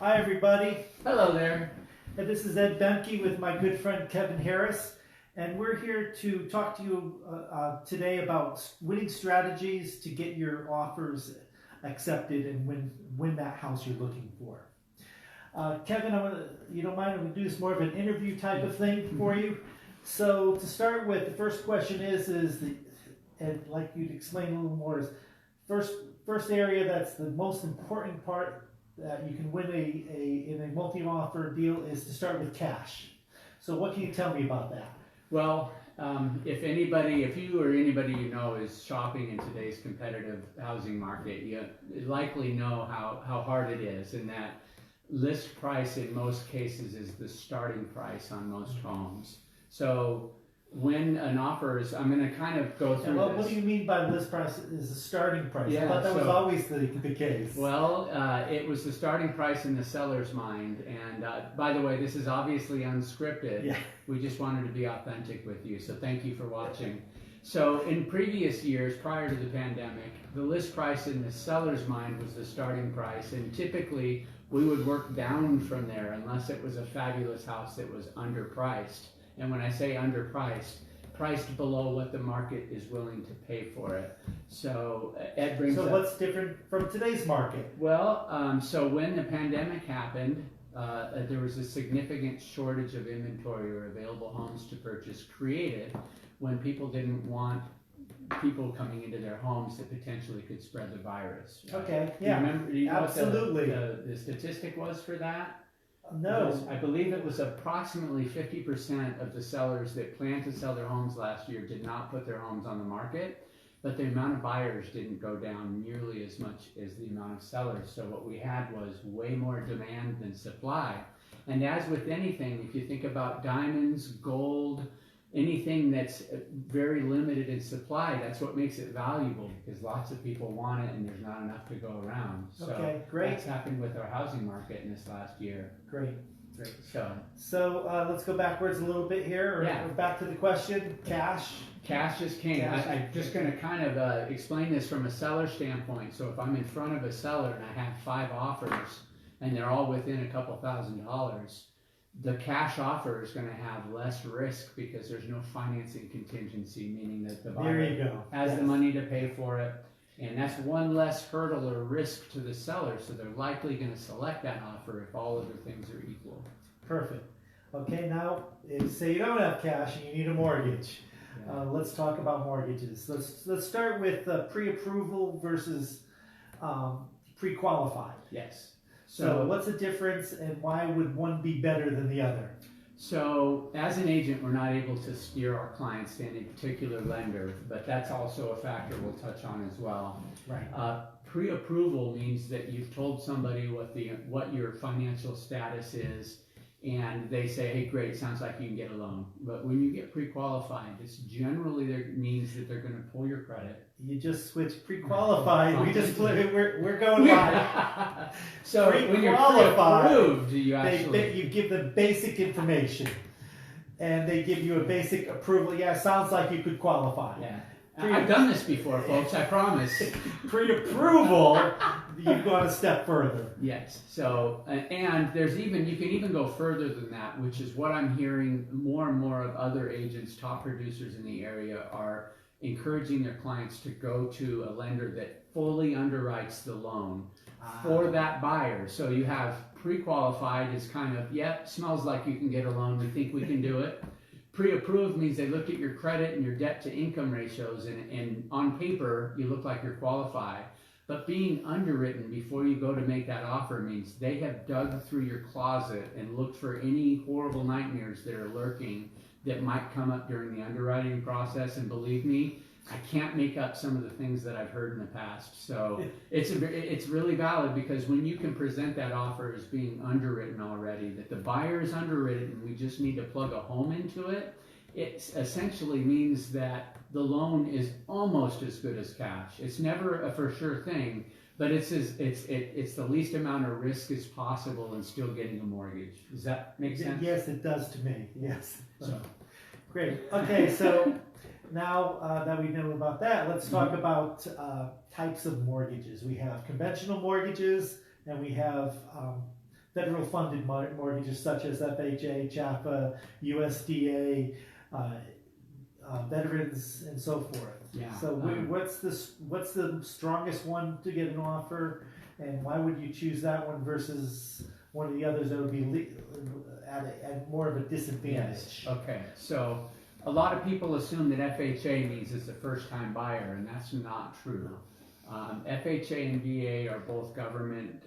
Hi, everybody. Hello there. And this is Ed Bemke with my good friend Kevin Harris. And we're here to talk to you today about winning strategies to get your offers accepted and win that house you're looking for. Kevin, you don't mind, I'm going to do this more of an interview type of thing for you. So to start with, the first question and like you'd explain a little more, is first area that's the most important part that you can win in a multi-offer deal is to start with cash. So what can you tell me about that? Well, if you or anybody you know is shopping in today's competitive housing market, you likely know how hard it is, and that list price in most cases is the starting price on most homes. So when an offer is, I'm going to kind of go through Well, this. what do you mean by list price is the starting price? Yeah, I thought that was always the case. Well, it was the starting price in the seller's mind. And by the way, this is obviously unscripted. Yeah. We just wanted to be authentic with you. So thank you for watching. So in previous years, prior to the pandemic, the list price in the seller's mind was the starting price. And typically, we would work down from there unless it was a fabulous house that was underpriced. And when I say underpriced, priced below what the market is willing to pay for it. So Ed brings up... So what's different from today's market? Well, so when the pandemic happened, there was a significant shortage of inventory or available homes to purchase created when people didn't want people coming into their homes that potentially could spread the virus. Right? Okay, yeah, Do you know absolutely. What the statistic was for that? No. I believe it was approximately 50% of the sellers that planned to sell their homes last year did not put their homes on the market, but the amount of buyers didn't go down nearly as much as the amount of sellers. So what we had was way more demand than supply. And as with anything, if you think about diamonds, gold, anything that's very limited in supply, that's what makes it valuable, because lots of people want it and there's not enough to go around. So okay, great. That's happened with our housing market in this last year. Great. So let's go backwards a little bit here, or back to the question. Cash. Cash is king. I'm just going to kind of explain this from a seller standpoint. So if I'm in front of a seller and I have 5 offers and they're all within a couple $1,000s, the cash offer is going to have less risk because there's no financing contingency, meaning that the buyer has the money to pay for it. And that's one less hurdle or risk to the seller, so they're likely going to select that offer if all other things are equal. Perfect. Okay, now say you don't have cash and you need a mortgage. Yeah. Let's talk about mortgages. Let's start with pre-approval versus pre-qualified. Yes. So what's the difference, and why would one be better than the other? So as an agent, we're not able to steer our clients to any particular lender, but that's also a factor we'll touch on as well. Right. Pre-approval means that you've told somebody what your financial status is, and they say, hey, great, sounds like you can get a loan. But when you get pre-qualified, this generally means that they're going to pull your credit. You just switched pre-qualified. We're going live. So when you're pre-approved, you give them basic information, and they give you a basic approval. Yeah, sounds like you could qualify. Yeah. I've done this before, folks, I promise. Pre-approval, you've gone a step further. Yes. So, and you can even go further than that, which is what I'm hearing more and more of other agents, top producers in the area are encouraging their clients to go to a lender that fully underwrites the loan for that buyer. So you have pre-qualified is kind of, smells like you can get a loan, we think we can do it. Pre-approved means they looked at your credit and your debt to income ratios, and on paper, you look like you're qualified. But being underwritten before you go to make that offer means they have dug through your closet and looked for any horrible nightmares that are lurking that might come up during the underwriting process. And believe me, I can't make up some of the things that I've heard in the past. So it's really valid, because when you can present that offer as being underwritten already, that the buyer is underwritten and we just need to plug a home into it, it essentially means that the loan is almost as good as cash. It's never a for sure thing, but it's the least amount of risk as possible in still getting a mortgage. Does that make sense? Yes, it does to me. Yes. So. Great. Okay, so now that we know about that, let's talk about types of mortgages. We have conventional mortgages, and we have federal funded mortgages such as FHA, CHAPA, USDA, veterans, and so forth. Yeah. So what's the strongest one to get an offer, and why would you choose that one versus one of the others that would be at more of a disadvantage? Yes. Okay. So a lot of people assume that FHA means it's a first-time buyer, and that's not true. FHA and VA are both government.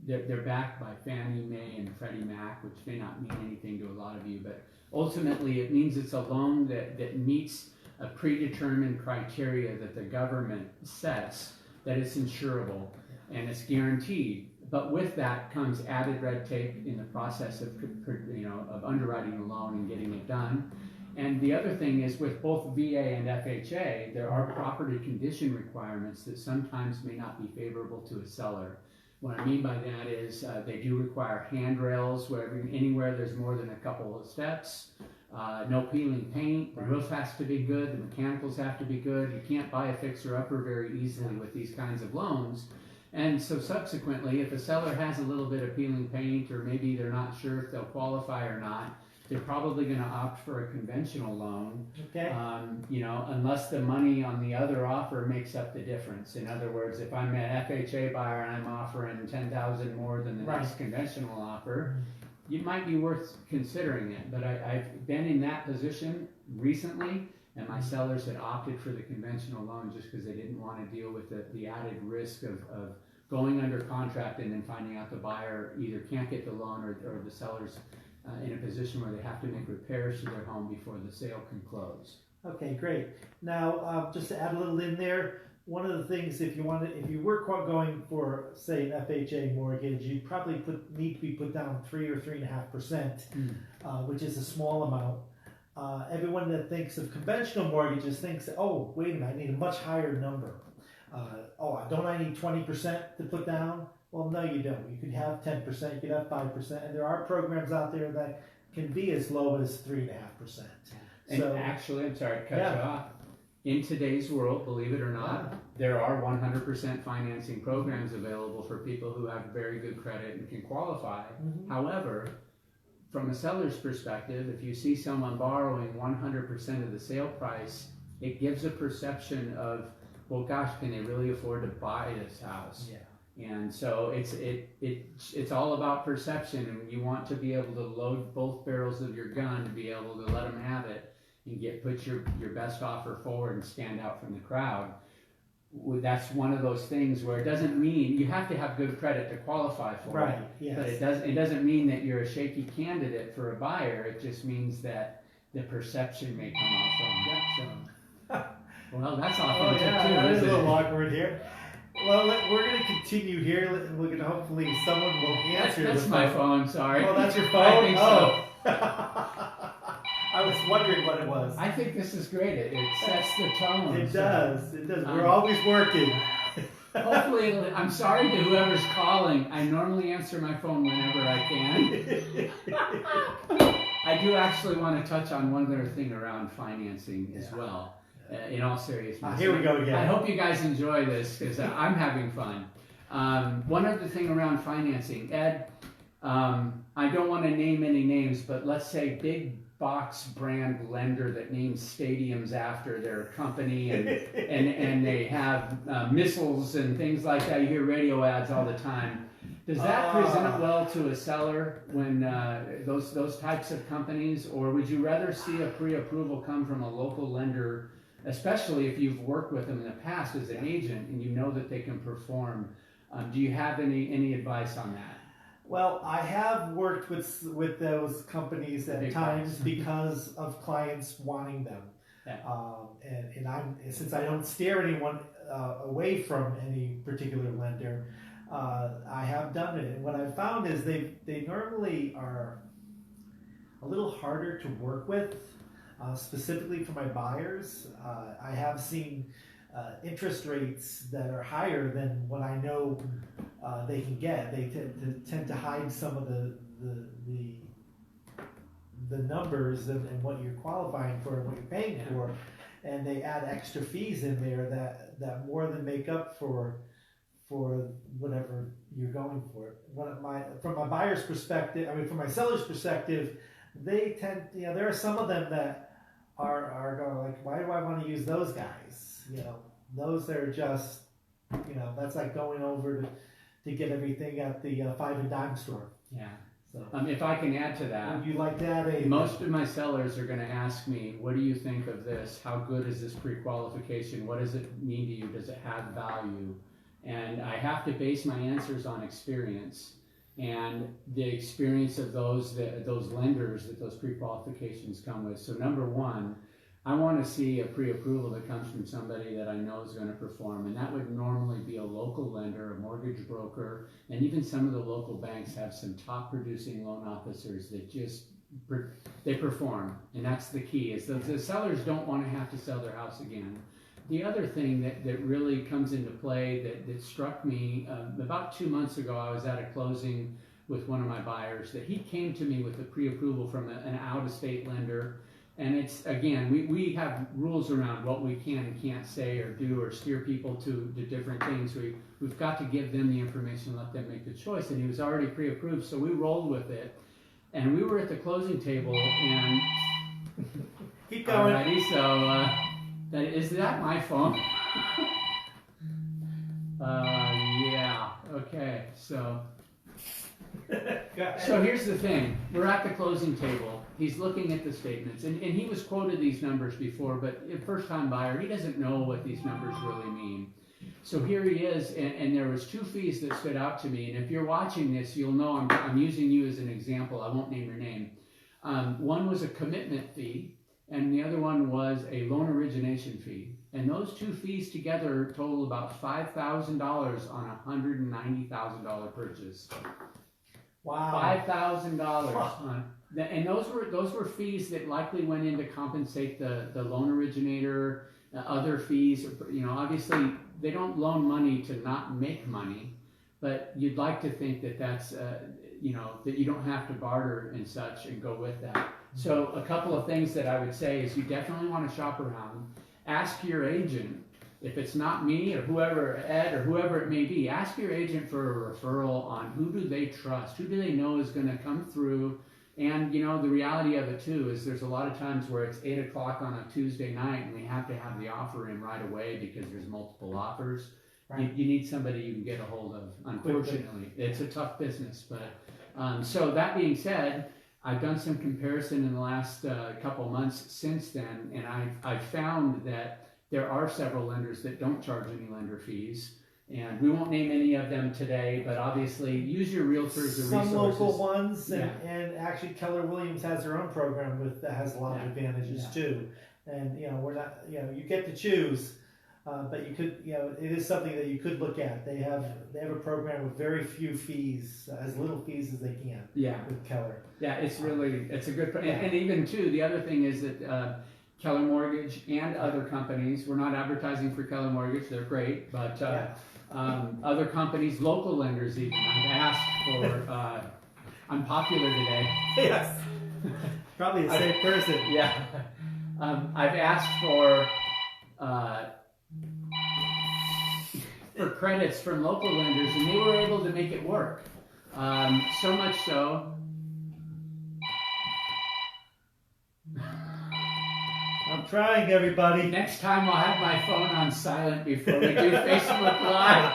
They're backed by Fannie Mae and Freddie Mac, which may not mean anything to a lot of you, but ultimately it means it's a loan that meets a predetermined criteria that the government sets, that it's insurable and it's guaranteed. But with that comes added red tape in the process of underwriting a loan and getting it done. And the other thing is, with both VA and FHA, there are property condition requirements that sometimes may not be favorable to a seller. What I mean by that is they do require handrails anywhere there's more than a couple of steps. No peeling paint. The roof has to be good. The mechanicals have to be good. You can't buy a fixer-upper very easily with these kinds of loans. And so subsequently, if a seller has a little bit of peeling paint, or maybe they're not sure if they'll qualify or not, they're probably going to opt for a conventional loan, Okay. Unless the money on the other offer makes up the difference. In other words, if I'm an FHA buyer and I'm offering $10,000 more than the next conventional offer, it might be worth considering it. But I've been in that position recently, and my sellers had opted for the conventional loan just because they didn't want to deal with the added risk of going under contract and then finding out the buyer either can't get the loan or the seller's in a position where they have to make repairs to their home before the sale can close. Okay, great. Now, just to add a little in there, one of the things, if you were going for, say, an FHA mortgage, you probably need to be put down 3 or 3.5%, which is a small amount. Everyone that thinks of conventional mortgages thinks, oh, wait a minute, I need a much higher number. Don't I need 20% to put down? Well, no, you don't. You could have 10%, you could have 5%, and there are programs out there that can be as low as 3.5%. And actually, I'm sorry to cut you off. In today's world, believe it or not, there are 100% financing programs available for people who have very good credit and can qualify. Mm-hmm. However, from a seller's perspective, if you see someone borrowing 100% of the sale price, it gives a perception of, well, gosh, can they really afford to buy this house? Yeah. And so it's all about perception, and you want to be able to load both barrels of your gun to be able to let them have it and put your best offer forward and stand out from the crowd. That's one of those things where it doesn't mean you have to have good credit to qualify for it. Yes. But it doesn't mean that you're a shaky candidate for a buyer. It just means that the perception may come off wrong. So, well, that's authentic too. That is a little awkward here. Well, we're going to continue here. We're going to hopefully someone will answer. That's my phone. Sorry. Oh, that's your phone. I think so. I was wondering what it was. I think this is great. It sets the tone. It does. It does. We're always working. Hopefully, I'm sorry to whoever's calling. I normally answer my phone whenever I can. I do actually want to touch on one other thing around financing as well. In all seriousness. Here we go again. I hope you guys enjoy this because I'm having fun. One other thing around financing, Ed, I don't want to name any names, but let's say big box brand lender that names stadiums after their company and they have missiles and things like that. You hear radio ads all the time. Does that present well to a seller when those types of companies, or would you rather see a pre-approval come from a local lender, especially if you've worked with them in the past as an agent and you know that they can perform? Do you have any advice on that? Well, I have worked with those companies at times because of clients wanting them. Yeah. Since I don't steer anyone away from any particular lender, I have done it. And what I've found is they normally are a little harder to work with. Specifically for my buyers, I have seen interest rates that are higher than what I know they can get. They tend to hide some of the numbers and what you're qualifying for and what you're paying for, and they add extra fees in there that more than make up for for whatever you're going for. From my buyer's perspective, from my seller's perspective, they tend, there are some of them that are going like, why do I want to use those guys? Those are just, that's like going over to get everything at the five and dime store. Yeah. So, if I can add to that, would you like to add most of my sellers are going to ask me, what do you think of this? How good is this pre-qualification? What does it mean to you? Does it have value? And I have to base my answers on experience and the experience of those lenders that those pre-qualifications come with. So number one, I want to see a pre-approval that comes from somebody that I know is going to perform, and that would normally be a local lender, a mortgage broker, and even some of the local banks have some top producing loan officers that they perform, and that's the key. Is the sellers don't want to have to sell their house again. The other thing that really comes into play that struck me about 2 months ago, I was at a closing with one of my buyers that he came to me with a pre-approval from an out-of-state lender. And it's, again, we have rules around what we can and can't say or do or steer people to different things. We've got to give them the information, let them make the choice. And he was already pre-approved, so we rolled with it. And we were at the closing table and... Keep going. Alrighty, so is that my phone? Yeah, okay, so... So here's the thing. We're at the closing table. He's looking at the statements, and he was quoted these numbers before, but a first-time buyer, he doesn't know what these numbers really mean. So here he is, and there was 2 fees that stood out to me, and if you're watching this, you'll know I'm using you as an example. I won't name your name. One was a commitment fee, and the other one was a loan origination fee. And those 2 fees together total about $5,000 on a $190,000 purchase. Wow. $5,000 and those were fees that likely went in to compensate the loan originator, other fees. Obviously they don't loan money to not make money, but you'd like to think that that's that you don't have to barter and such and go with that. So a couple of things that I would say is you definitely want to shop around. Ask your agent. If it's not me or whoever, Ed or whoever it may be, ask your agent for a referral on who do they trust, who do they know is going to come through. And the reality of it too is there's a lot of times where it's 8 o'clock on a Tuesday night and we have to have the offer in right away because there's multiple offers. Right. You need somebody you can get a hold of. Unfortunately, it's a tough business. But so that being said, I've done some comparison in the last couple months since then, and I've found that there are several lenders that don't charge any lender fees, and we won't name any of them today, but obviously use your realtor as a resource. Some local ones, and actually Keller Williams has their own program that has a lot of advantages too. And we're not, you get to choose, but you could, it is something that you could look at. They have a program with very few fees, as little fees as they can. Yeah. With Keller. Yeah, it's a good, and even too, the other thing is that. Keller Mortgage and other companies. We're not advertising for Keller Mortgage, they're great, but other companies, local lenders even. I've asked for, I'm popular today. Yes. Probably the same person. Yeah. I've asked for credits from local lenders, and they were able to make it work. So much so. I'm trying, everybody. Next time I'll have my phone on silent before we do Facebook Live.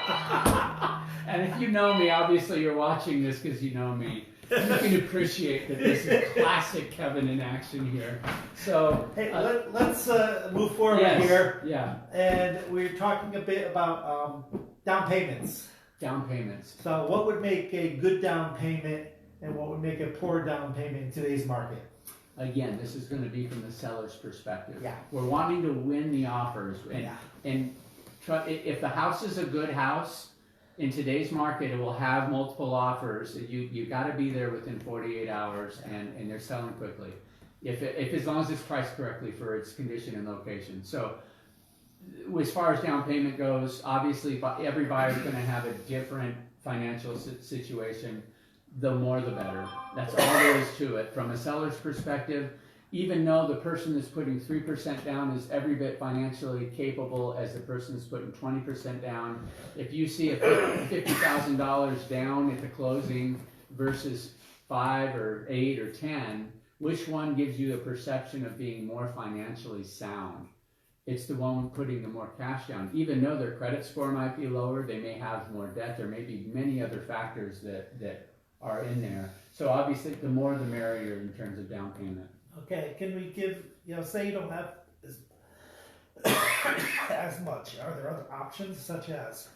And if you know me, obviously you're watching this because you know me. You can appreciate that this is classic Kevin in action here. So hey, let's move forward here. Yeah. And we're talking a bit about down payments. Down payments. So what would make a good down payment and what would make a poor down payment in today's market? Again, this is going to be from the seller's perspective. Yeah. We're wanting to win the offers. And if the house is a good house, in today's market, it will have multiple offers. You got to be there within 48 hours, and they're selling quickly. If as long as it's priced correctly for its condition and location. So as far as down payment goes, obviously every buyer is going to have a different financial situation. The more the better. That's all there is to it. From a seller's perspective, even though the person that's putting 3% down is every bit financially capable as the person that's putting 20% down, if you see a $50,000 down at the closing versus 5 or 8 or 10, which one gives you a perception of being more financially sound? It's the one putting the more cash down. Even though their credit score might be lower, they may have more debt. There may be many other factors that are in there. So obviously, the more the merrier in terms of down payment. Okay, can we give, say you don't have as much. Are there other options such as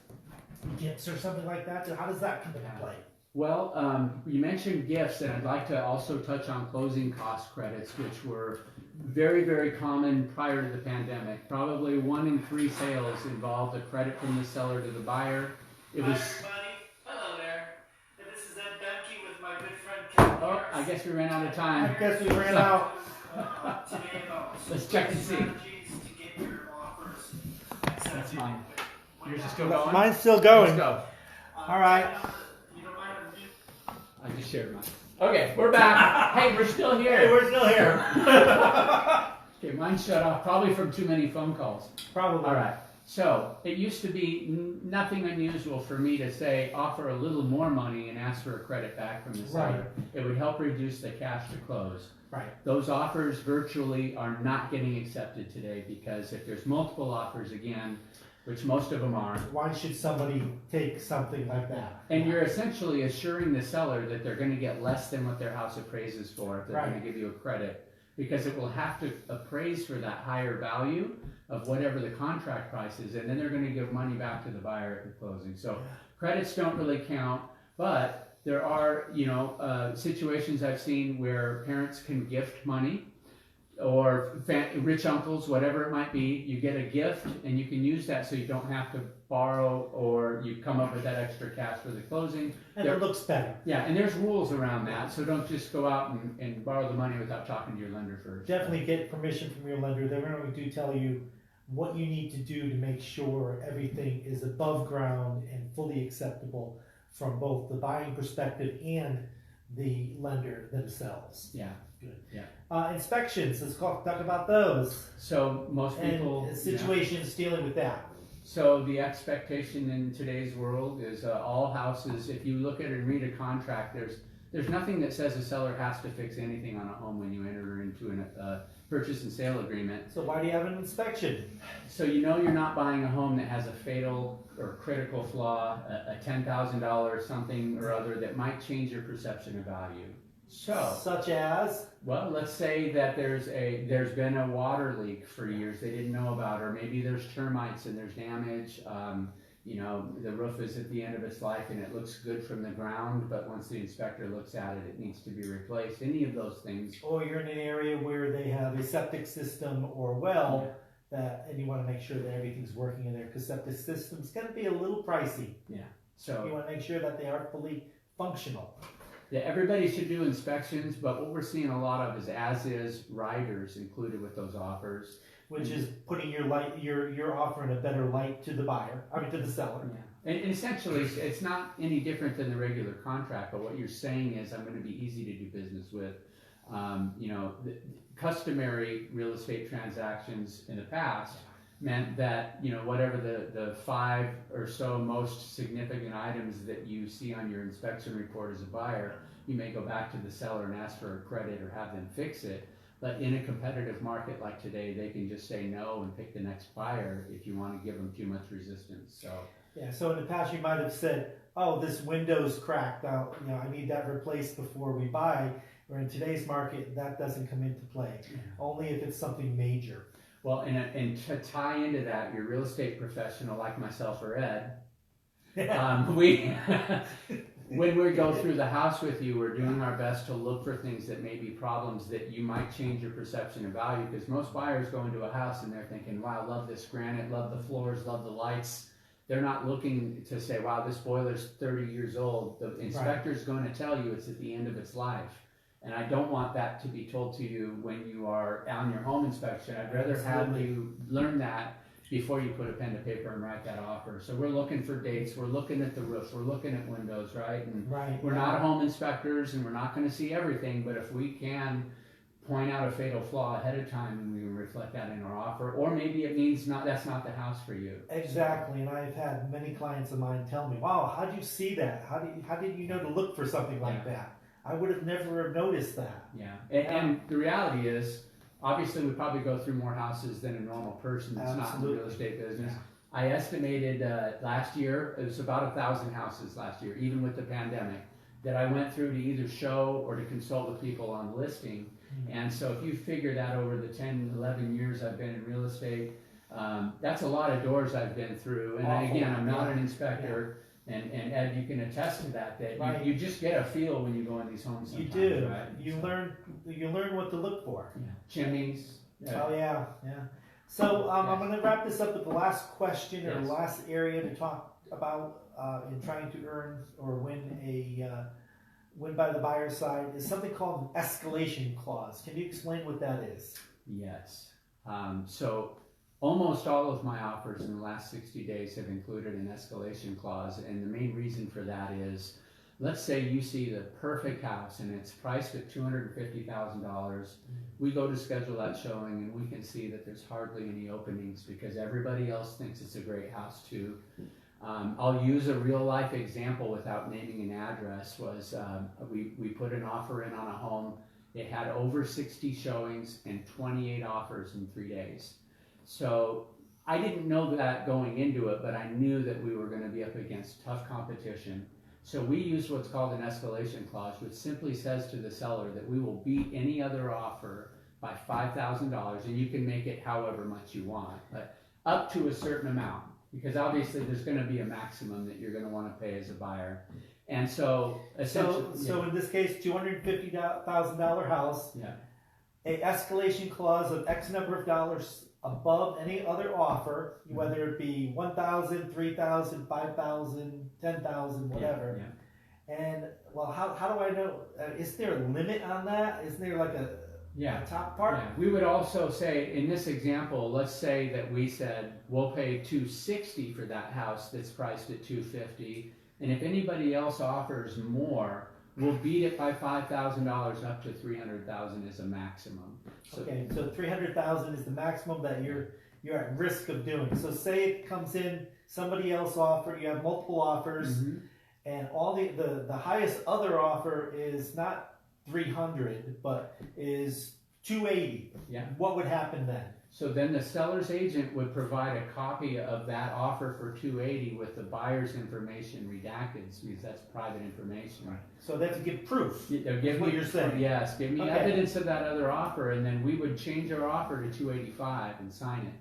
gifts or something like that? How does that come into play? Well, you mentioned gifts, and I'd like to also touch on closing cost credits, which were very, very common prior to the pandemic. Probably 1 in 3 sales involved a credit from the seller to the buyer. It was. Hi, everybody. Hello there. And this is Ed Benke with my good friend Kevin Oh, Harris. I guess we ran out of time. I guess we ran out today about Let's check and see. strategies to get your offers accepted. That's mine. Yours is still going? Mine's still Let's going. go. All right. I just shared mine. Okay, we're back. Hey, we're still here. Hey, we're still here. Okay, mine shut off, probably from too many phone calls. Probably. All right. So it used to be nothing unusual for me to say offer a little more money and ask for a credit back from the seller. It would help reduce the cash to close. Right. Those offers virtually are not getting accepted today because if there's multiple offers again, which most of them are, Why should somebody take something like that? and you're essentially assuring the seller that they're going to get less than what their house appraises for if they're Right. going to give you a credit, because it will have to appraise for that higher value of whatever the contract price is, and then they're going to give money back to the buyer at the closing. So credits don't really count, but there are situations I've seen where parents can gift money, or rich uncles, whatever it might be. You get a gift and you can use that so you don't have to borrow, or you come up with that extra cash for the closing. And it looks better. Yeah, and there's rules around that, so don't just go out and borrow the money without talking to your lender first. Definitely get permission from your lender. They're going to tell you what you need to do to make sure everything is above ground and fully acceptable from both the buying perspective and the lender themselves. Yeah. Good. Yeah. Inspections, let's talk about those. So most people... And situations dealing with that. So the expectation in today's world is all houses, if you look at and read a contract, there's nothing that says a seller has to fix anything on a home when you enter into a purchase and sale agreement. So why do you have an inspection? So you know you're not buying a home that has a fatal or critical flaw, a $10,000 something or other that might change your perception of value. So, such as? well, let's say that there's been a water leak for years they didn't know about, or maybe there's termites and there's damage. The roof is at the end of its life and it looks good from the ground, but once the inspector looks at it, it needs to be replaced. Any of those things. Or you're in an area where they have a septic system or well, and you want to make sure that everything's working in there, because septic systems can be a little pricey. Yeah. You So want to make sure that they are fully functional. yeah, everybody should do inspections, but what we're seeing a lot of is as-is riders included with those offers. Which is putting your offer in a better light to the buyer, to the seller. Yeah. And essentially, it's not any different than the regular contract, but what you're saying is I'm going to be easy to do business with. The customary real estate transactions in the past meant that, whatever the 5 or so most significant items that you see on your inspection report as a buyer, you may go back to the seller and ask for a credit or have them fix it. But in a competitive market like today, they can just say no and pick the next buyer if you want to give them too much resistance. So Yeah. So in the past, you might have said, "Oh, this window's cracked out. I need that replaced before we buy." Or in today's market, that doesn't come into play. Only if it's something major. well, and to tie into that, your real estate professional like myself or Ed, when we go through the house with you, we're doing our best to look for things that may be problems that you might change your perception of value, because most buyers go into a house and they're thinking, wow, love this granite, love the floors, love the lights. They're not looking to say, wow, this boiler's 30 years old. The inspector's going to tell you it's at the end of its life. And I don't want that to be told to you when you are on your home inspection. I'd rather have you learn that before you put a pen to paper and write that offer. So we're looking for dates, we're looking at the roof, we're looking at windows, right? And we're not home inspectors and we're not going to see everything, but if we can point out a fatal flaw ahead of time and we can reflect that in our offer, or maybe it means that's not the house for you. Exactly, and I've had many clients of mine tell me, "Wow, how did you see that? How did you know to look for something like that? I would have never noticed that." Yeah, and the reality is, obviously, we probably go through more houses than a normal person that's not in the real estate business. Yeah. I estimated last year, it was about 1,000 houses last year, even with the pandemic, that I went through to either show or to consult with people on listing. And so if you figure that over the 10, 11 years I've been in real estate, that's a lot of doors I've been through. And again, I'm not an inspector, and Ed, you can attest to that, Right. you just get a feel when you go in these homes sometimes. You do. Right? You learn what to look for. Yeah. Chimneys. Oh yeah. So I'm going to wrap this up with the last question or Yes. last area to talk about in trying to earn or win by the buyer's side is something called an escalation clause. Can you explain what that is? Yes. So almost all of my offers in the last 60 days have included an escalation clause, and the main reason for that is, let's say you see the perfect house and it's priced at $250,000. We go to schedule that showing and we can see that there's hardly any openings because everybody else thinks it's a great house too. I'll use a real life example without naming an address. We put an offer in on a home. It had over 60 showings and 28 offers in 3 days. So I didn't know that going into it, but I knew that we were going to be up against tough competition. So we use what's called an escalation clause, which simply says to the seller that we will beat any other offer by $5,000, and you can make it however much you want, but up to a certain amount, because obviously there's going to be a maximum that you're going to want to pay as a buyer. And so essentially, So in this case, $250,000 house, a escalation clause of X number of dollars above any other offer, whether it be 1,000, 3,000, 5,000, 10,000, whatever. And well, how do I know? Is there a limit on that? Isn't there like a top part? Yeah. We would also say in this example, let's say that we said we'll pay $260 for that house that's priced at $250, and if anybody else offers more, we'll beat it by $5,000 up to $300,000 is a maximum. So, okay, so $300,000 is the maximum that you're at risk of doing. So say it comes in, somebody else offered, you have multiple offers, and all the highest other offer is not 300, but is 280. Yeah. What would happen then? So then the seller's agent would provide a copy of that offer for 280 with the buyer's information redacted, because that's private information. Right. So they have to give proof. They'll give what me, you're saying. Yes, give me Okay. evidence of that other offer, and then we would change our offer to 285 and sign it.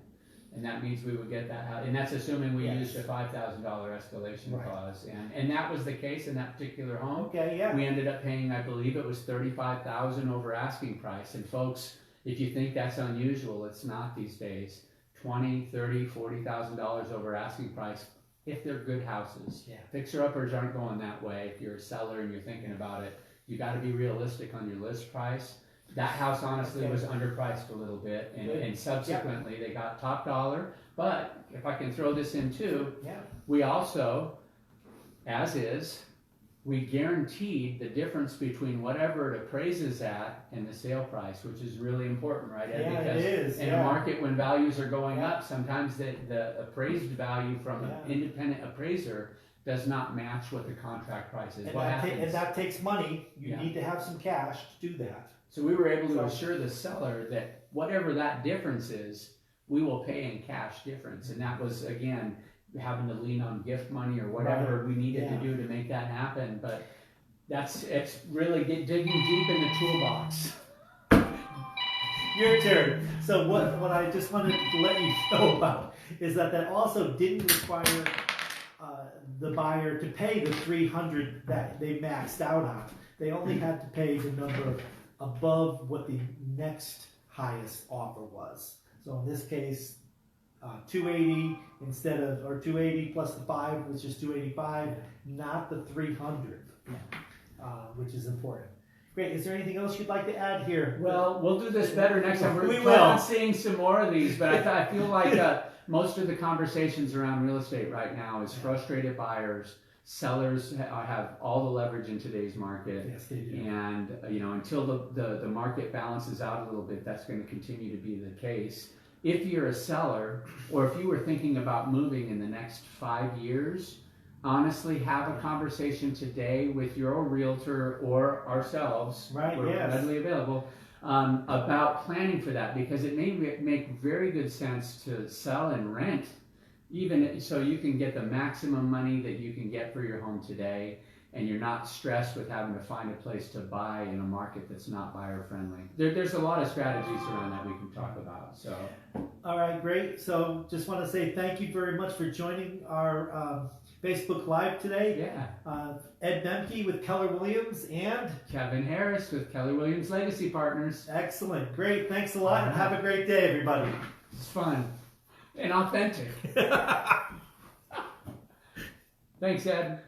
And that means we would get that out, and that's assuming we used a $5,000 escalation clause. And that was the case in that particular home. Okay, yeah. We ended up paying, I believe it was $35,000 over asking price. And folks, if you think that's unusual, it's not these days. $20,000, $30,000, $40,000 over asking price if they're good houses. Yeah. Fixer-uppers aren't going that way. If you're a seller and you're thinking about it, you got to be realistic on your list price. That house honestly was underpriced a little bit, and subsequently they got top dollar. But if I can throw this in too, we also, as is, we guaranteed the difference between whatever it appraises at and the sale price, which is really important, right, Ed? Yeah, because it is. in a market when values are going up, sometimes the appraised value from an independent appraiser does not match what the contract price is. And that takes money. You need to have some cash to do that. So we were able to assure the seller that whatever that difference is, we will pay in cash difference. And that was, again, having to lean on gift money or whatever we needed to do to make that happen. But it's really digging deep in the toolbox. Your turn. So what I just wanted to let you know about is that also didn't require the buyer to pay the $300 that they maxed out on. They only had to pay the number above what the next highest offer was. So in this case, 280 or 280 plus the 5, which is 285, not the 300, which is important. Great. Is there anything else you'd like to add here? Well, we'll do this better next time. We We're will. seeing some more of these, but I feel like most of the conversations around real estate right now is frustrated buyers sellers have all the leverage in today's market. Yes, they do. And until the market balances out a little bit, that's going to continue to be the case. If you're a seller, or if you were thinking about moving in the next 5 years, honestly, have a conversation today with your realtor or ourselves. Right, We're yes. readily available. About planning for that, because it may make very good sense to sell and rent, even so you can get the maximum money that you can get for your home today, and you're not stressed with having to find a place to buy in a market that's not buyer friendly. There's a lot of strategies around that we can talk about. So, all right, great. So just want to say thank you very much for joining our Facebook Live today. yeah. Ed Bemke with Keller Williams and Kevin Harris with Keller Williams Legacy Partners. excellent. Great. Thanks a lot, and have a great day, everybody. It's fun and authentic. Thanks, Ed.